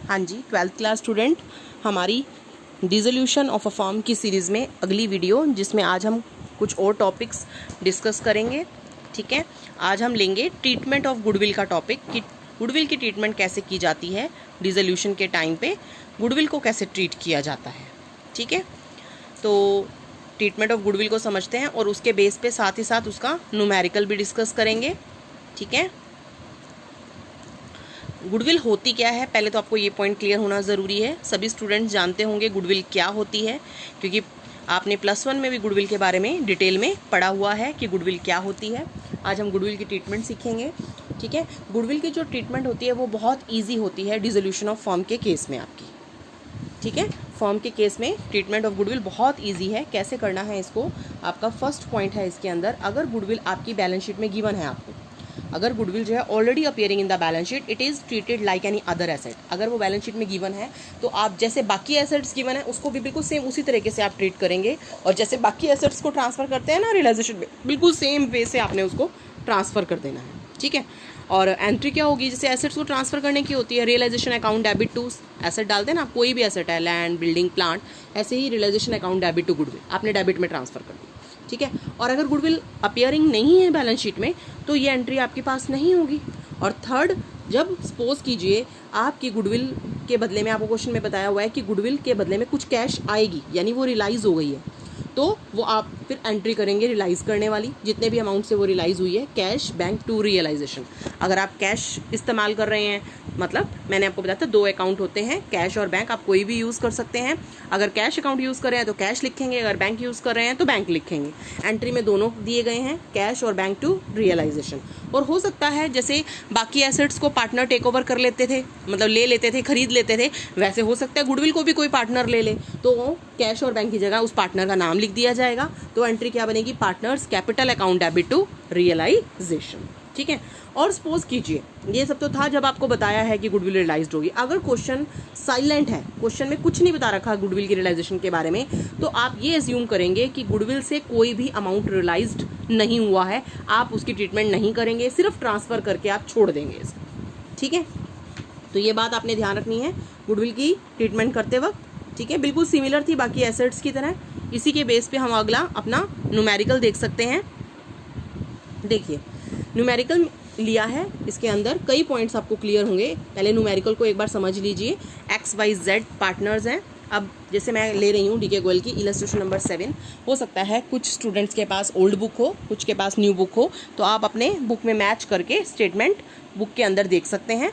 हाँ जी, 12th class student, हमारी dissolution of a form की सीरीज़ में अगली वीडियो, जिसमें आज हम कुछ और टॉपिक्स डिस्कस करेंगे। ठीक है, आज हम लेंगे ट्रीटमेंट ऑफ गुडविल का टॉपिक कि गुडविल की ट्रीटमेंट कैसे की जाती है, डिसोल्यूशन के टाइम पे गुडविल को कैसे ट्रीट किया जाता है। ठीक है, तो ट्रीटमेंट ऑफ गुडविल को समझते हैं और उसके बेस पे साथ ही साथ उसका न्यूमेरिकल भी डिस्कस करेंगे। ठीक है, गुडविल होती क्या है, पहले तो आपको ये पॉइंट क्लियर होना ज़रूरी है। सभी स्टूडेंट्स जानते होंगे गुडविल क्या होती है, क्योंकि आपने +1 में भी गुडविल के बारे में डिटेल में पढ़ा हुआ है कि गुडविल क्या होती है। आज हम गुडविल की ट्रीटमेंट सीखेंगे। ठीक है, गुडविल की जो ट्रीटमेंट होती है वो बहुत ईजी होती है डिसोल्यूशन ऑफ फॉर्म के केस में आपकी। ठीक है, फॉर्म के केस में ट्रीटमेंट ऑफ गुडविल बहुत ईजी है। कैसे करना है इसको, आपका फर्स्ट पॉइंट है इसके अंदर, अगर गुडविल आपकी बैलेंस शीट में गिवन है आपको, अगर गुडविल जो है already appearing in the balance sheet, it is treated like any other asset. अगर वो बैलेंस शीट में गिवन है तो आप जैसे बाकी एसेट्स गिवन है उसको भी बिल्कुल सेम उसी तरीके से आप ट्रीट करेंगे, और जैसे बाकी एसेट्स को ट्रांसफर करते हैं ना रियलाइजेशन में, बिल्कुल सेम वे से आपने उसको ट्रांसफर कर देना है। ठीक है, और एंट्री क्या होगी, जैसे एसेट्स को ट्रांसफर करने की होती है, realisation account debit to asset डालते हैं ना, कोई भी एसेट है, लैंड, बिल्डिंग, प्लांट, ऐसे ही realisation account debit to goodwill आपने डेबिट में ट्रांसफर कर दी। ठीक है, और अगर गुडविल अपियरिंग नहीं है बैलेंस शीट में तो ये एंट्री आपके पास नहीं होगी। और थर्ड, जब सपोज कीजिए आपकी गुडविल के बदले में, आपको क्वेश्चन में बताया हुआ है कि गुडविल के बदले में कुछ कैश आएगी, यानी वो रियलाइज हो गई है, तो वो आप फिर एंट्री करेंगे रियलाइज करने वाली, जितने भी अमाउंट से वो रियलाइज हुई है, कैश बैंक टू रियलाइजेशन। अगर आप कैश इस्तेमाल कर रहे हैं, मतलब मैंने आपको बताया था 2 अकाउंट होते हैं, कैश और बैंक, आप कोई भी यूज़ कर सकते हैं। अगर कैश अकाउंट यूज़ कर रहे हैं तो कैश लिखेंगे, अगर बैंक यूज़ कर रहे हैं तो बैंक लिखेंगे। एंट्री में दोनों दिए गए हैं, कैश और बैंक टू रियलाइजेशन। और हो सकता है जैसे बाकी एसेट्स को पार्टनर टेक ओवर कर लेते थे, मतलब ले लेते थे, खरीद लेते थे, वैसे हो सकता है गुडविल को भी कोई पार्टनर ले ले, तो कैश और बैंक की जगह उस पार्टनर का नाम लिख दिया जाएगा। तो एंट्री क्या बनेगी, partners capital account debit to realisation. ठीक है, और सपोज कीजिए, ये सब तो था जब आपको बताया है कि गुडविल रियलाइज्ड होगी। अगर क्वेश्चन साइलेंट है, क्वेश्चन में कुछ नहीं बता रखा गुडविल की रियलाइजेशन के बारे में, तो आप ये एज्यूम करेंगे कि गुडविल से कोई भी अमाउंट रियलाइज्ड नहीं हुआ है, आप उसकी ट्रीटमेंट नहीं करेंगे, सिर्फ ट्रांसफर करके आप छोड़ देंगे इसको। ठीक है, तो ये बात आपने ध्यान रखनी है गुडविल की ट्रीटमेंट करते वक्त। ठीक है, बिल्कुल सिमिलर थी बाकी एसेट्स की तरह। इसी के बेस पे हम अगला अपना न्यूमेरिकल देख सकते हैं। देखिए, न्यूमेरिकल लिया है, इसके अंदर कई पॉइंट्स आपको क्लियर होंगे। पहले न्यूमेरिकल को एक बार समझ लीजिए। XYZ पार्टनर्स हैं। अब जैसे मैं ले रही हूँ DK गोयल की इलस्ट्रेशन नंबर 7, हो सकता है कुछ स्टूडेंट्स के पास ओल्ड बुक हो, कुछ के पास न्यू बुक हो, तो आप अपने बुक में मैच करके स्टेटमेंट बुक के अंदर देख सकते हैं।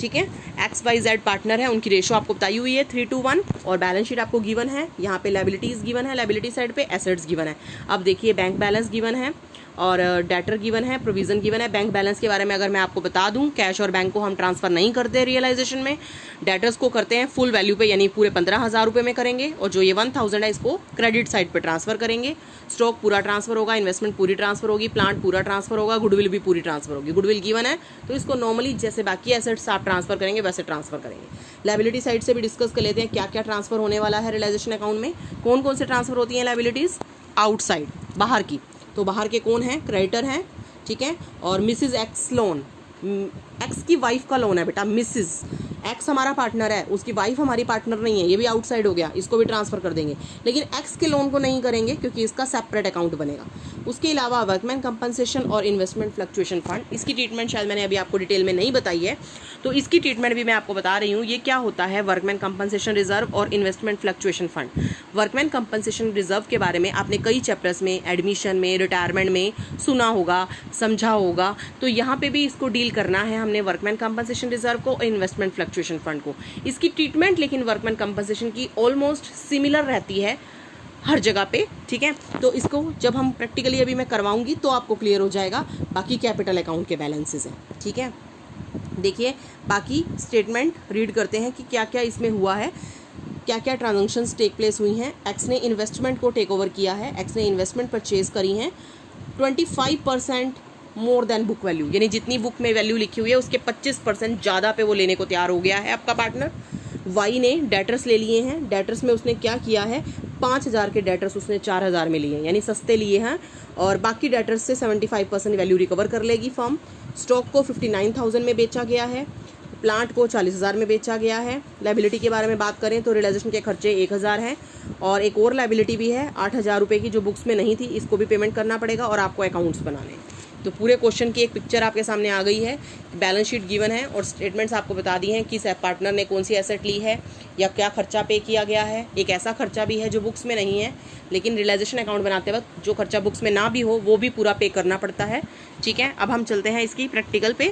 ठीक है, XYZ पार्टनर है, उनकी रेशो आपको बताई हुई है 3:1, और बैलेंस शीट आपको गिवन है। यहाँ पे लायबिलिटीज गिवन है, लायबिलिटी साइड पे एसेट्स गिवन है। अब देखिए, बैंक बैलेंस गिवन है और डेटर गिवन है, प्रोविजन गिवन है। बैंक बैलेंस के बारे में अगर मैं आपको बता दूं, कैश और बैंक को हम ट्रांसफर नहीं करते रियलाइजेशन में, डेटर्स को करते हैं फुल वैल्यू पे, यानी पूरे 15,000 रुपये में करेंगे, और जो ये 1,000 है इसको क्रेडिट साइड पे ट्रांसफर करेंगे। स्टॉक पूरा ट्रांसफर होगा, इन्वेस्टमेंट पूरी ट्रांसफर होगी, प्लांट पूरा ट्रांसफर होगा, गुडविल भी पूरी ट्रांसफर होगी। गुडविल गिवन है तो इसको नॉर्मली जैसे बाकी एसेट्स आप ट्रांसफर करेंगे वैसे ट्रांसफर करेंगे। लायबिलिटी साइड से भी डिस्कस कर लेते हैं क्या क्या ट्रांसफर होने वाला है रियलाइजेशन अकाउंट में। कौन कौन से ट्रांसफर होती हैं लायबिलिटीज, आउटसाइड, बाहर की, तो बाहर के कौन है, क्रेडिटर हैं। ठीक है, और मिसिज एक्स लोन, एक्स की वाइफ का लोन है बेटा, मिसिज एक्स हमारा पार्टनर है, उसकी वाइफ हमारी पार्टनर नहीं है, ये भी आउटसाइड हो गया, इसको भी ट्रांसफर कर देंगे, लेकिन एक्स के लोन को नहीं करेंगे क्योंकि इसका सेपरेट अकाउंट बनेगा। उसके अलावा वर्कमैन कंपनसेशन और इन्वेस्टमेंट फ्लक्चुएशन फंड, इसकी ट्रीटमेंट शायद मैंने अभी आपको डिटेल में नहीं बताई है, तो इसकी ट्रीटमेंट भी मैं आपको बता रही हूँ। ये क्या होता है, वर्कमैन कंपनसेशन रिजर्व और investment fluctuation fund. Workman compensation reserve के बारे में आपने कई चैप्टर्स में, एडमिशन में, रिटायरमेंट में सुना होगा, समझा होगा, तो यहाँ पे भी इसको डील करना है हमने, वर्कमैन कंपनसेशन रिजर्व को, इन्वेस्टमेंट फ्लक्चुएशन फंड को। इसकी ट्रीटमेंट लेकिन वर्कमैन कंपनसेशन की ऑलमोस्ट सिमिलर रहती है हर जगह पे। ठीक है, तो इसको जब हम प्रैक्टिकली अभी मैं करवाऊंगी तो आपको क्लियर हो जाएगा। बाकी कैपिटल अकाउंट के बैलेंसेस हैं। ठीक है, देखिए बाकी स्टेटमेंट रीड करते हैं कि क्या क्या इसमें हुआ है, क्या क्या ट्रांजैक्शंस टेक प्लेस हुई हैं। एक्स ने इन्वेस्टमेंट को टेक ओवर किया है, एक्स ने इन्वेस्टमेंट परचेज करी हैं 25% मोर देन बुक वैल्यू, यानी जितनी बुक में वैल्यू लिखी हुई है उसके 25% ज़्यादा पे वो लेने को तैयार हो गया है आपका पार्टनर। वाई ने डेटर्स ले लिए हैं, डेटर्स में उसने क्या किया है, 5,000 के डेटर्स उसने 4,000 में लिए हैं, यानी सस्ते लिए हैं, और बाकी डेटर्स से 75% वैल्यू रिकवर कर लेगी फर्म। स्टॉक को 59,000 में बेचा गया है, प्लांट को 40,000 में बेचा गया है। लाइबिलिटी के बारे में बात करें तो रियलाइजेशन के खर्चे 1,000 हैं और एक और लाइबिलिटी भी है 8,000 रुपये की जो बुक्स में नहीं थी, इसको भी पेमेंट करना पड़ेगा और आपको अकाउंट्स बनाने हैं। तो पूरे क्वेश्चन की एक पिक्चर आपके सामने आ गई है। बैलेंस शीट गिवन है और स्टेटमेंट्स आपको बता दी हैं कि पार्टनर ने कौन सी एसेट ली है या क्या खर्चा पे किया गया है। एक ऐसा खर्चा भी है जो बुक्स में नहीं है, लेकिन रियलाइजेशन अकाउंट बनाते वक्त जो खर्चा बुक्स में ना भी हो वो भी पूरा पे करना पड़ता है। ठीक है, अब हम चलते हैं इसकी प्रैक्टिकल पे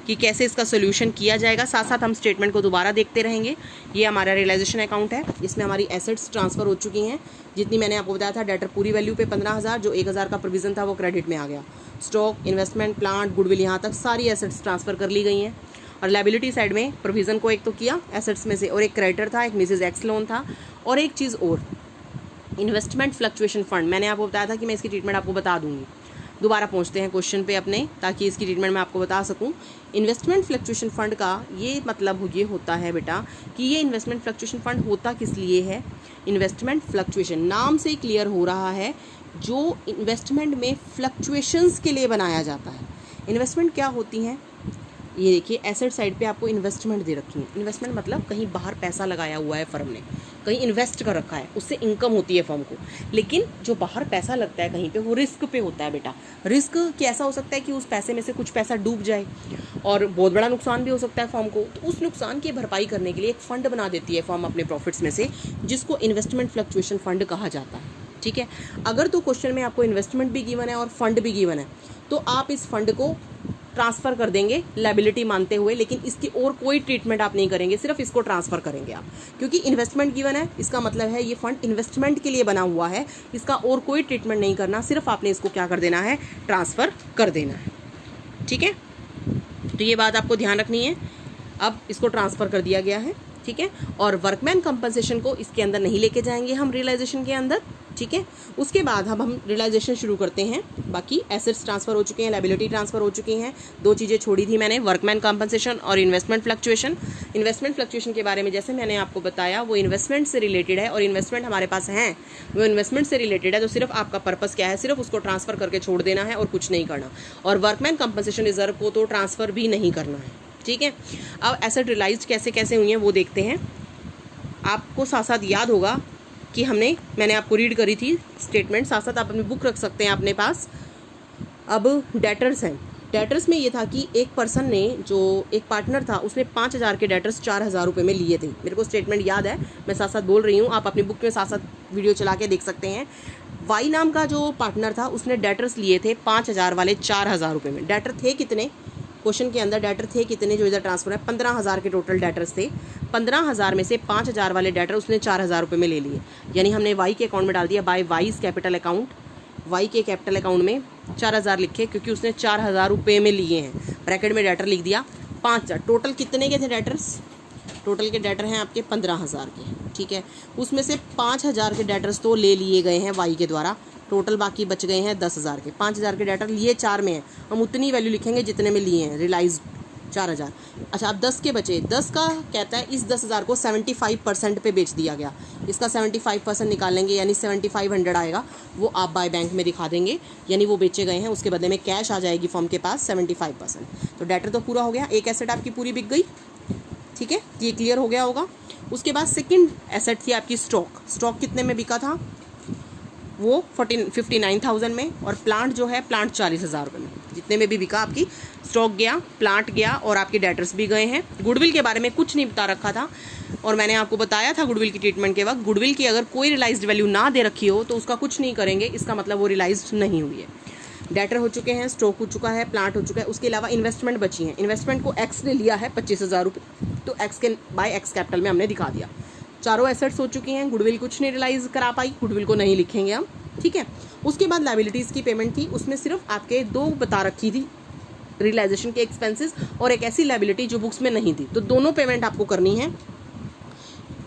कि कैसे इसका सोल्यूशन किया जाएगा। साथ साथ हम स्टेटमेंट को दोबारा देखते रहेंगे। ये हमारा रियलाइजेशन अकाउंट है, इसमें हमारी एसेट्स ट्रांसफ़र हो चुकी हैं। जितनी मैंने आपको बताया था, डेटर पूरी वैल्यू पे 15,000, जो 1,000 का प्रोविजन था वो क्रेडिट में आ गया। स्टॉक, इन्वेस्टमेंट, प्लांट, गुडविल, यहाँ तक सारी एसेट्स ट्रांसफ़र कर ली गई हैं। और लाइबिलिटी साइड में प्रोविजन को एक तो किया एसेट्स में से, और एक क्रेडिटर था, एक मिसेज एक्स लोन था, और एक चीज़ और इन्वेस्टमेंट फ्लक्चुएशन फंड। मैंने आपको बताया था कि मैं इसकी ट्रीटमेंट आपको बता दूंगी। दोबारा पहुंचते हैं क्वेश्चन पे अपने, ताकि इसकी ट्रीटमेंट मैं आपको बता सकूं। इन्वेस्टमेंट फ्लक्चुएशन फंड का ये मतलब ये होता है बेटा कि ये इन्वेस्टमेंट फ्लक्चुएशन फंड होता किस लिए है। इन्वेस्टमेंट फ्लक्चुएशन नाम से क्लियर हो रहा है, जो इन्वेस्टमेंट में फ्लक्चुएशंस के लिए बनाया जाता है। इन्वेस्टमेंट क्या होती हैं, ये देखिए एसेट साइड पे आपको इन्वेस्टमेंट दे रखी है। इन्वेस्टमेंट मतलब कहीं बाहर पैसा लगाया हुआ है फर्म ने, कहीं इन्वेस्ट कर रखा है, उससे इनकम होती है फर्म को। लेकिन जो बाहर पैसा लगता है कहीं पे, वो रिस्क पे होता है बेटा। रिस्क कैसा हो सकता है कि उस पैसे में से कुछ पैसा डूब जाए और बहुत बड़ा नुकसान भी हो सकता है फर्म को। तो उस नुकसान की भरपाई करने के लिए एक फंड बना देती है फर्म अपने प्रॉफिट्स में से, जिसको इन्वेस्टमेंट फ्लक्चुएशन फंड कहा जाता है। ठीक है, अगर तो क्वेश्चन में आपको इन्वेस्टमेंट भी गिवन है और फंड भी गिवन है, तो आप इस फंड को ट्रांसफ़र कर देंगे लाइबिलिटी मानते हुए, लेकिन इसकी और कोई ट्रीटमेंट आप नहीं करेंगे, सिर्फ इसको ट्रांसफ़र करेंगे आप। क्योंकि इन्वेस्टमेंट गिवन है, इसका मतलब है ये फंड इन्वेस्टमेंट के लिए बना हुआ है, इसका और कोई ट्रीटमेंट नहीं करना, सिर्फ आपने इसको क्या कर देना है, ट्रांसफ़र कर देना है। ठीक है, तो ये बात आपको ध्यान रखनी है। अब इसको ट्रांसफ़र कर दिया गया है। ठीक है, और वर्कमैन कंपनसेशन को इसके अंदर नहीं लेके जाएंगे हम रियलाइजेशन के अंदर। ठीक है, उसके बाद अब हम रियलाइजेशन शुरू करते हैं। बाकी एसेट्स ट्रांसफ़र हो चुके हैं, लाइबिलिटी ट्रांसफ़र हो चुकी हैं। दो चीज़ें छोड़ी थी मैंने, वर्कमैन कंपनसेशन और इन्वेस्टमेंट फ्लक्चुएशन। इन्वेस्टमेंट फ्लक्चुएशन के बारे में जैसे मैंने आपको बताया, वो इन्वेस्टमेंट से रिलेटेड है और इन्वेस्टमेंट हमारे पास हैं, वो इन्वेस्टमेंट से रिलेटेड है। तो सिर्फ आपका पर्पस क्या है, सिर्फ उसको ट्रांसफ़र करके छोड़ देना है और कुछ नहीं करना। और वर्कमैन कंपनसेशन रिजर्व को तो ट्रांसफ़र भी नहीं करना है। ठीक है, अब एसेट रियलाइज कैसे कैसे हुई हैं वो देखते हैं। आपको साथ साथ याद होगा कि मैंने आपको रीड करी थी स्टेटमेंट, साथ साथ आप अपनी बुक रख सकते हैं अपने पास। अब डेटर्स हैं, डेटर्स में ये था कि एक पर्सन ने, जो एक पार्टनर था, उसने 5,000 के डेटर्स 4,000 रुपये में लिए थे। मेरे को स्टेटमेंट याद है, मैं साथ साथ बोल रही हूँ, आप अपनी बुक में साथ साथ वीडियो चला के देख सकते हैं। वाई नाम का जो पार्टनर था, उसने डेटर्स लिए थे 5,000 वाले 4,000 रुपये में। डेटर थे कितने, क्वेश्चन के अंदर डेटर थे कितने जो इधर ट्रांसफर है, 15,000 के टोटल डेटर्स थे। 15,000 में से 5,000 वाले डेटर उसने 4,000 रुपये में ले लिए, यानी हमने वाई के अकाउंट में डाल दिया by Y's capital account. Y के कैपिटल अकाउंट में 4,000 लिखे क्योंकि उसने 4,000 रुपये में लिए हैं। ब्रैकेट में डेटर लिख दिया 5,000। टोटल कितने के थे डेटर्स, टोटल के डेटर हैं आपके 15,000 के। ठीक है, उसमें से 5,000 के डेटर्स तो ले लिए गए हैं वाई के द्वारा, टोटल बाकी बच गए हैं 10,000 के। 5,000 के डेटर लिए 4 में हैं, हम उतनी वैल्यू लिखेंगे जितने में लिए हैं, रियलाइज 4,000। अच्छा, अब 10 के बचे, 10 का कहता है इस 10,000 को 75% पे बेच दिया गया। इसका 75% निकालेंगे, यानी 7,500 आएगा, वो आप बाय बैंक में दिखा देंगे, यानी वो बेचे गए हैं। उसके बदले में कैश आ जाएगी फर्म के पास 75%। तो डेटर तो पूरा हो गया, एक एसेट आपकी पूरी बिक गई। ठीक है, ये क्लियर हो गया होगा। उसके बाद सेकंड एसेट थी आपकी स्टॉक। स्टॉक कितने में बिका था, वो 59,000 में। और प्लांट जो है, प्लांट 40,000 रुपये में। जितने में भी बिका आपकी स्टॉक गया, प्लांट गया और आपके डेटर्स भी गए हैं। गुडविल के बारे में कुछ नहीं बता रखा था और मैंने आपको बताया था गुडविल की ट्रीटमेंट के वक्त, गुडविल की अगर कोई रियलाइज्ड वैल्यू ना दे रखी हो तो उसका कुछ नहीं करेंगे, इसका मतलब वो रियलाइज्ड नहीं हुई है। डेटर हो चुके हैं, स्टॉक हो चुका है, प्लांट हो चुका है। उसके अलावा इन्वेस्टमेंट बची है। इन्वेस्टमेंट को एक्स ने लिया है 25,000 रुपये, तो एक्स के बाय एक्स कैपिटल में हमने दिखा दिया। चारों एसेट्स हो चुकी हैं। गुडविल कुछ नहीं रियलाइज करा पाई, गुडविल को नहीं लिखेंगे हम। ठीक है, उसके बाद लाइबिलिटीज़ की पेमेंट थी, उसमें सिर्फ आपके दो बता रखी थी, रियलाइजेशन के एक्सपेंसेस और एक ऐसी लाइबिलिटी जो बुक्स में नहीं थी, तो दोनों पेमेंट आपको करनी है।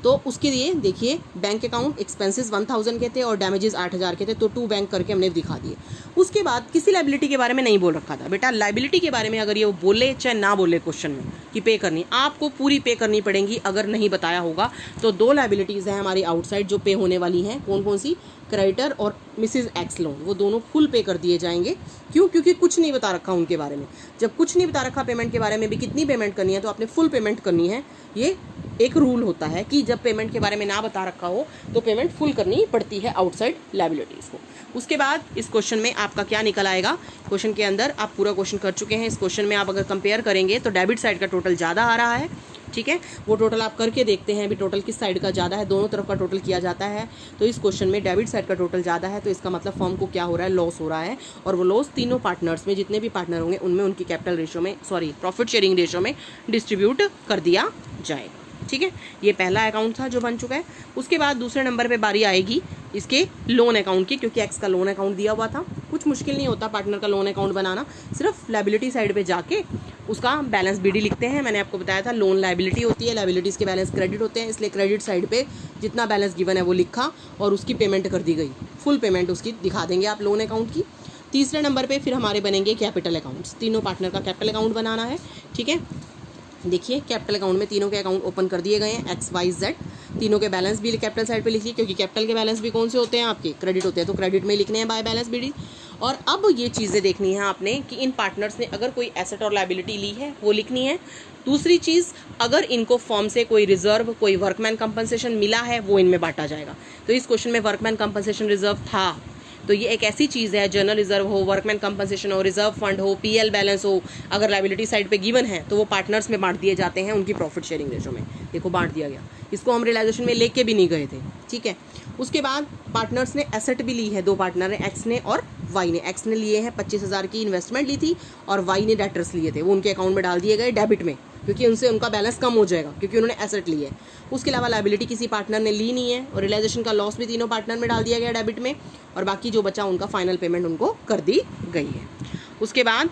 तो उसके लिए देखिए, बैंक अकाउंट एक्सपेंसेस 1,000 के थे और डैमेजेस 8,000 के थे, तो 2 बैंक करके हमने दिखा दिए। उसके बाद किसी लाइबिलिटी के बारे में नहीं बोल रखा था बेटा। लाइबिलिटी के बारे में अगर ये बोले चाहे ना बोले क्वेश्चन में कि पे करनी, आपको पूरी पे करनी पड़ेगी। अगर नहीं बताया होगा तो 2 लाइबिलिटीज़ हैं हमारी आउटसाइड जो पे होने वाली हैं। कौन कौन सी, क्रेडिटर और मिसिज एक्स लोन, वो दोनों फुल पे कर दिए जाएंगे। क्यों? क्योंकि कुछ नहीं बता रखा उनके बारे में। जब कुछ नहीं बता रखा पेमेंट के बारे में भी कितनी पेमेंट करनी है, तो आपने फुल पेमेंट करनी है। ये एक रूल होता है कि जब पेमेंट के बारे में ना बता रखा हो तो पेमेंट फुल करनी पड़ती है आउटसाइड लायबिलिटीज़ को। उसके बाद इस क्वेश्चन में आपका क्या निकल आएगा, क्वेश्चन के अंदर आप पूरा क्वेश्चन कर चुके हैं। इस क्वेश्चन में आप अगर कंपेयर करेंगे तो डेबिट साइड का टोटल ज़्यादा आ रहा है, ठीक है। वो टोटल आप करके देखते हैं अभी टोटल किस साइड का ज़्यादा है, दोनों तरफ का टोटल किया जाता है। तो इस क्वेश्चन में डेबिट साइड का टोटल ज़्यादा है, तो इसका मतलब फर्म को क्या हो रहा है, लॉस हो रहा है। और वो लॉस तीनों पार्टनर्स में, जितने भी पार्टनर होंगे उनमें उनकी कैपिटल रेशियो में, प्रॉफिट शेयरिंग रेशियो में डिस्ट्रीब्यूट कर दिया जाएगा, ठीक है। ये पहला अकाउंट था जो बन चुका है। उसके बाद दूसरे नंबर पे बारी आएगी इसके लोन अकाउंट की, क्योंकि एक्स का लोन अकाउंट दिया हुआ था। कुछ मुश्किल नहीं होता पार्टनर का लोन अकाउंट बनाना, सिर्फ लायबिलिटी साइड पे जाके उसका बैलेंस बीडी लिखते हैं। मैंने आपको बताया था लोन लायबिलिटी होती है, लायबिलिटीज़ के बैलेंस क्रेडिट होते हैं, इसलिए क्रेडिट साइड पे जितना बैलेंस गिवन है वो लिखा और उसकी पेमेंट कर दी गई, फुल पेमेंट उसकी दिखा देंगे आप लोन अकाउंट की। तीसरे नंबर पर फिर हमारे बनेंगे कैपिटल अकाउंट्स, तीनों पार्टनर का कैपिटल अकाउंट बनाना है, ठीक है। देखिए कैपिटल अकाउंट में तीनों के अकाउंट ओपन कर दिए गए हैं, एक्स वाई जेड। तीनों के बैलेंस भी कैपिटल साइड पे लिखिए, क्योंकि कैपिटल के बैलेंस भी कौन से होते हैं आपके, क्रेडिट होते हैं, तो क्रेडिट में लिखने हैं बाय बैलेंस बीडी। और अब ये चीज़ें देखनी है आपने कि इन पार्टनर्स ने अगर कोई एसेट और लायबिलिटी ली है वो लिखनी है। दूसरी चीज़, अगर इनको फॉर्म से कोई रिजर्व, कोई वर्कमैन कंपनसेशन मिला है वो इनमें बांटा जाएगा। तो इस क्वेश्चन में वर्कमैन कंपनसेशन रिजर्व था, तो ये एक ऐसी चीज़ है, जनरल रिजर्व हो, वर्कमैन कंपनसेशन हो, रिजर्व फंड हो, पीएल बैलेंस हो, अगर लायबिलिटी साइड पे गिवन है तो वो पार्टनर्स में बांट दिए जाते हैं उनकी प्रॉफिट शेयरिंग रेशो में। देखो बांट दिया गया, इसको हम रियलाइजेशन में लेके भी नहीं गए थे, ठीक है। उसके बाद पार्टनर्स ने एसेट भी ली है, दो पार्टनर है, एक्स ने और वाई ने। एक्स ने लिए हैं 25,000 की इन्वेस्टमेंट ली थी और वाई ने डेटर्स लिए थे, वो उनके अकाउंट में डाल दिए गए डेबिट में, क्योंकि उनसे उनका बैलेंस कम हो जाएगा क्योंकि उन्होंने एसेट ली है। उसके अलावा लायबिलिटी किसी पार्टनर ने ली नहीं है और रियलाइजेशन का लॉस भी तीनों पार्टनर में डाल दिया गया डेबिट में, और बाकी जो बचा उनका फाइनल पेमेंट उनको कर दी गई है। उसके बाद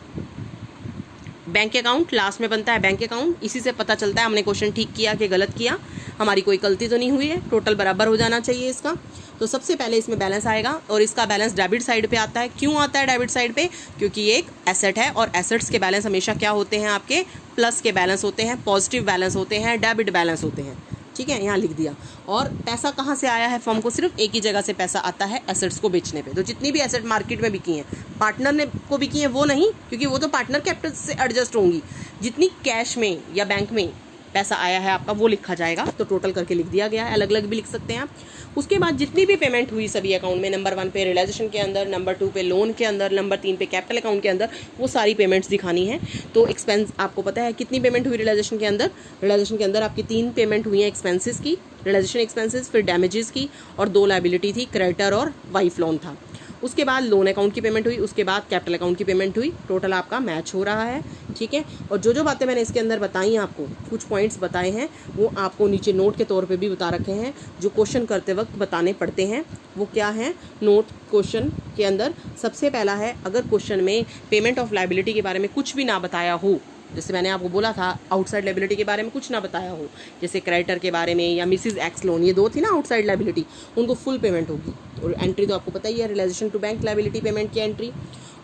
बैंक अकाउंट लास्ट में बनता है, बैंक अकाउंट। इसी से पता चलता है हमने क्वेश्चन ठीक किया कि गलत किया, हमारी कोई गलती तो नहीं हुई है, टोटल बराबर हो जाना चाहिए इसका। तो सबसे पहले इसमें बैलेंस आएगा और इसका बैलेंस डेबिट साइड पे आता है। क्यों आता है डेबिट साइड पे? क्योंकि ये एक एसेट है और एसेट्स के बैलेंस हमेशा क्या होते हैं आपके, प्लस के बैलेंस होते हैं, पॉजिटिव बैलेंस होते हैं, डेबिट बैलेंस होते हैं, ठीक है, यहाँ लिख दिया। और पैसा कहाँ से आया है फर्म को, सिर्फ एक ही जगह से पैसा आता है, एसेट्स को बेचने पे। तो जितनी भी एसेट मार्केट में बिकी हैं, पार्टनर ने को बिकी हैं वो नहीं, क्योंकि वो तो पार्टनर कैपिटल से एडजस्ट होंगी। जितनी कैश में या बैंक में पैसा आया है आपका वो लिखा जाएगा, तो टोटल करके लिख दिया गया है, अलग अलग भी लिख सकते हैं आप। उसके बाद जितनी भी पेमेंट हुई सभी अकाउंट में, नंबर 1 पे रियलाइजेशन के अंदर, नंबर 2 पे लोन के अंदर, नंबर 3 पे कैपिटल अकाउंट के अंदर, वो सारी पेमेंट्स दिखानी है। तो एक्सपेंस आपको पता है कितनी पेमेंट हुई रियलाइजेशन के अंदर, रियलाइजेशन के अंदर आपकी 3 पेमेंट हुई हैं एक्सपेंसेस की, रियलाइजेशन एक्सपेंसेस, फिर डैमेजेस की, और 2 लायबिलिटी थी, क्रेडिटर और वाइफ लोन था। उसके बाद लोन अकाउंट की पेमेंट हुई, उसके बाद कैपिटल अकाउंट की पेमेंट हुई, टोटल आपका मैच हो रहा है, ठीक है। और जो जो बातें मैंने इसके अंदर बताई आपको, कुछ पॉइंट्स बताए हैं, वो आपको नीचे नोट के तौर पे भी बता रखे हैं, जो क्वेश्चन करते वक्त बताने पड़ते हैं। वो क्या है, नोट क्वेश्चन के अंदर सबसे पहला है, अगर क्वेश्चन में पेमेंट ऑफ लायबिलिटी के बारे में कुछ भी ना बताया हो, जैसे मैंने आपको बोला था आउटसाइड लायबिलिटी के बारे में कुछ ना बताया हो, जैसे क्रेडिटर के बारे में या मिसिज एक्स लोन, ये 2 थी ना आउटसाइड लायबिलिटी, उनको फुल पेमेंट होगी। और एंट्री तो आपको पता ही है, realisation to bank liability payment की एंट्री।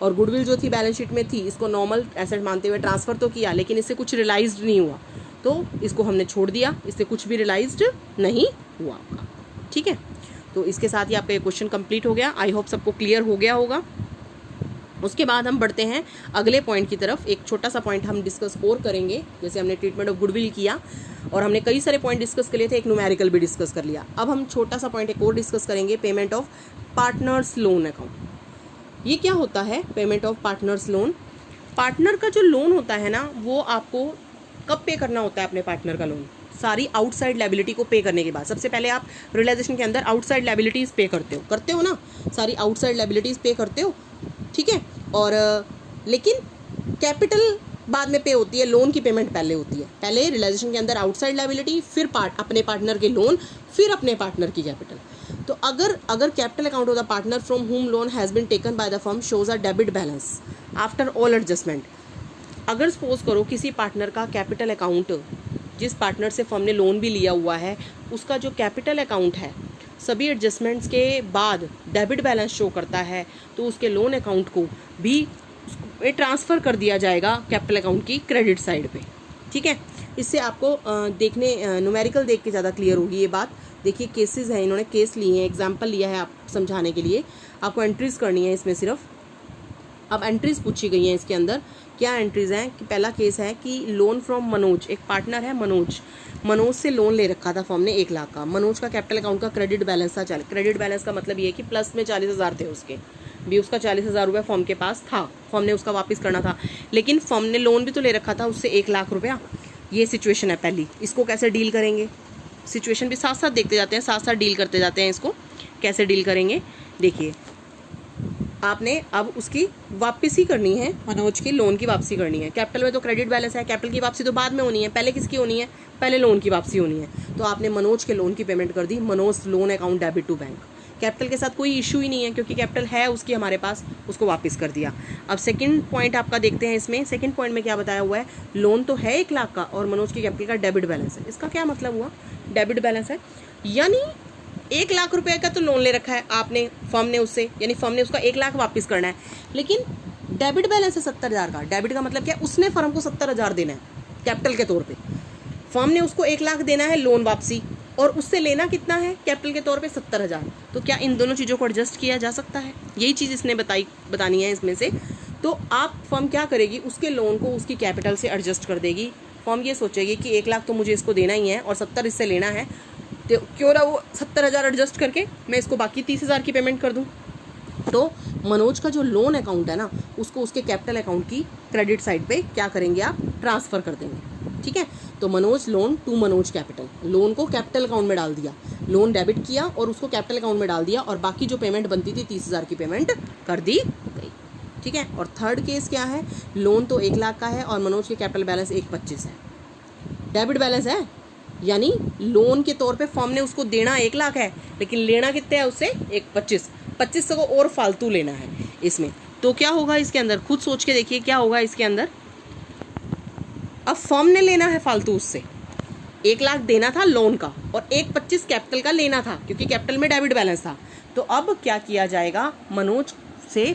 और गुडविल जो थी बैलेंस शीट में थी, इसको नॉर्मल एसेट मानते हुए ट्रांसफर तो किया, लेकिन इससे कुछ रियलाइज्ड नहीं हुआ, तो इसको हमने छोड़ दिया, इससे कुछ भी रियलाइज्ड नहीं हुआ आपका, ठीक है। तो इसके साथ ही आपका ये क्वेश्चन कंप्लीट हो गया। आई होप सबको क्लियर हो गया होगा। उसके बाद हम बढ़ते हैं अगले पॉइंट की तरफ। एक छोटा सा पॉइंट हम डिस्कस और करेंगे, जैसे हमने ट्रीटमेंट ऑफ गुडविल किया और हमने कई सारे पॉइंट डिस्कस कर लिए थे, एक न्यूमेरिकल भी डिस्कस कर लिया। अब हम छोटा सा पॉइंट एक और डिस्कस करेंगे, payment of partners loan account. ये क्या होता है payment of partners loan? Partner का जो लोन होता है ना, वो आपको कब पे करना होता है अपने पार्टनर का लोन? सारी आउटसाइड लायबिलिटी को पे करने के बाद। सबसे पहले आप रियलाइजेशन के अंदर आउटसाइड लायबिलिटीज पे करते हो ना, सारी आउटसाइड लायबिलिटीज पे करते हो, ठीक है। और लेकिन कैपिटल बाद में पे होती है, लोन की पेमेंट पहले होती है। पहले रियलाइजेशन के अंदर आउटसाइड लायबिलिटी, फिर अपने पार्टनर के लोन, फिर अपने पार्टनर की कैपिटल। तो अगर capital account of the partner from whom loan has been taken by the firm shows a debit balance after all adjustment. अगर सपोज करो किसी पार्टनर का कैपिटल अकाउंट, जिस पार्टनर से फर्म ने लोन भी लिया हुआ है, उसका जो कैपिटल अकाउंट है सभी एडजस्टमेंट्स के बाद डेबिट बैलेंस शो करता है, तो उसके लोन अकाउंट को भी ट्रांसफ़र कर दिया जाएगा कैपिटल अकाउंट की क्रेडिट साइड पे, ठीक है। इससे आपको देखने न्यूमेरिकल देख के ज़्यादा क्लियर होगी ये बात। देखिए केसेस हैं, इन्होंने केस लिए हैं, एग्जाम्पल लिया है आप समझाने के लिए। आपको एंट्रीज करनी है इसमें सिर्फ। अब एंट्रीज पूछी गई हैं इसके अंदर। क्या एंट्रीज हैं कि पहला केस है कि लोन फ्रॉम मनोज, एक पार्टनर है मनोज से लोन ले रखा था फर्म ने 1 लाख का। मनोज का कैपिटल अकाउंट का क्रेडिट बैलेंस था। क्रेडिट बैलेंस का मतलब ये है कि प्लस में 40,000 थे उसके, भी उसका 40,000 रुपये फर्म के पास था, फर्म ने उसका वापस करना था, लेकिन फर्म ने लोन भी तो ले रखा था उससे 1 लाख रुपया। ये सिचुएशन है पहली। इसको कैसे डील करेंगे, सिचुएशन भी साथ साथ देखते जाते हैं, साथ साथ डील करते जाते हैं। इसको कैसे डील करेंगे, देखिए आपने अब उसकी वापसी करनी है, मनोज की लोन की वापसी करनी है। कैपिटल में तो क्रेडिट बैलेंस है, कैपिटल की वापसी तो बाद में होनी है, पहले किसकी होनी है, पहले लोन की वापसी होनी है। तो आपने मनोज के लोन की पेमेंट कर दी, मनोज loan account debit to bank. Capital के साथ कोई इशू ही नहीं है क्योंकि कैपिटल है उसकी हमारे पास, उसको वापस कर दिया। अब सेकंड पॉइंट आपका देखते हैं इसमें। सेकंड पॉइंट में क्या बताया हुआ है, लोन तो है 1 लाख का और मनोज की कैपिटल का डेबिट बैलेंस है। इसका क्या मतलब हुआ, डेबिट बैलेंस है यानी 1 लाख रुपए का तो लोन ले रखा है आपने फर्म ने उससे, यानी फर्म ने उसका 1 लाख वापस करना है, लेकिन डेबिट बैलेंस है 70,000 का। डेबिट का मतलब क्या, उसने फर्म को 70,000 देना है कैपिटल के तौर पे, फर्म ने उसको 1 लाख देना है लोन वापसी, और उससे लेना कितना है कैपिटल के तौर पे 70,000। तो क्या इन दोनों चीज़ों को एडजस्ट किया जा सकता है, यही चीज़ इसने बतानी है इसमें से। तो आप फर्म क्या करेगी, उसके लोन को उसकी कैपिटल से एडजस्ट कर देगी। फर्म ये सोचेगी कि 1 लाख तो मुझे इसको देना ही है और 70 इससे लेना है, तो क्यों ना वो 70,000 एडजस्ट करके मैं इसको बाकी 30,000 की पेमेंट कर दूं। तो मनोज का जो लोन अकाउंट है ना, उसको उसके कैपिटल अकाउंट की क्रेडिट साइड पे क्या करेंगे आप, ट्रांसफ़र कर देंगे। ठीक है, तो Manoj loan to Manoj capital, loan को कैपिटल अकाउंट में डाल दिया, लोन डेबिट किया और उसको कैपिटल अकाउंट में डाल दिया, और बाकी जो पेमेंट बनती थी 30,000 की पेमेंट कर दी गई। ठीक है, और थर्ड केस क्या है, लोन तो 1 लाख का है और मनोज के कैपिटल बैलेंस 125 है, डेबिट बैलेंस है, यानी लोन के तौर पे फर्म ने उसको देना 1 लाख है, लेकिन लेना कितने है उससे 25 को और फालतू लेना है इसमें। तो क्या होगा इसके अंदर, खुद सोच के देखिए क्या होगा इसके अंदर। अब फर्म ने लेना है फालतू उससे, 1 लाख देना था लोन का और 125 कैपिटल का लेना था क्योंकि कैपिटल में डेबिट बैलेंस था। तो अब क्या किया जाएगा, मनोज से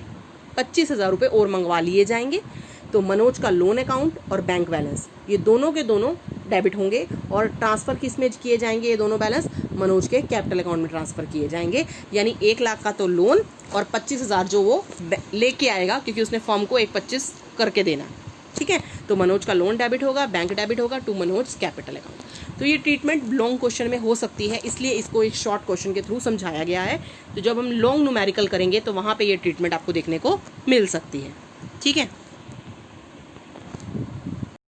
25,000 रुपये और मंगवा लिए जाएंगे। तो मनोज का लोन अकाउंट और बैंक बैलेंस ये दोनों के दोनों डेबिट होंगे और ट्रांसफ़र किस में किए जाएंगे, ये दोनों बैलेंस मनोज के कैपिटल अकाउंट में ट्रांसफ़र किए जाएंगे। यानी 1 लाख का तो लोन और 25,000 जो वो लेके आएगा क्योंकि उसने फर्म को 125 करके देना है। ठीक है, तो मनोज का लोन डेबिट होगा, बैंक डेबिट होगा टू मनोज कैपिटल अकाउंट। तो ये ट्रीटमेंट लॉन्ग क्वेश्चन में हो सकती है, इसलिए इसको एक शॉर्ट क्वेश्चन के थ्रू समझाया गया है। तो जब हम लॉन्ग न्यूमेरिकल करेंगे तो वहाँ पे ये ट्रीटमेंट आपको देखने को मिल सकती है। ठीक है।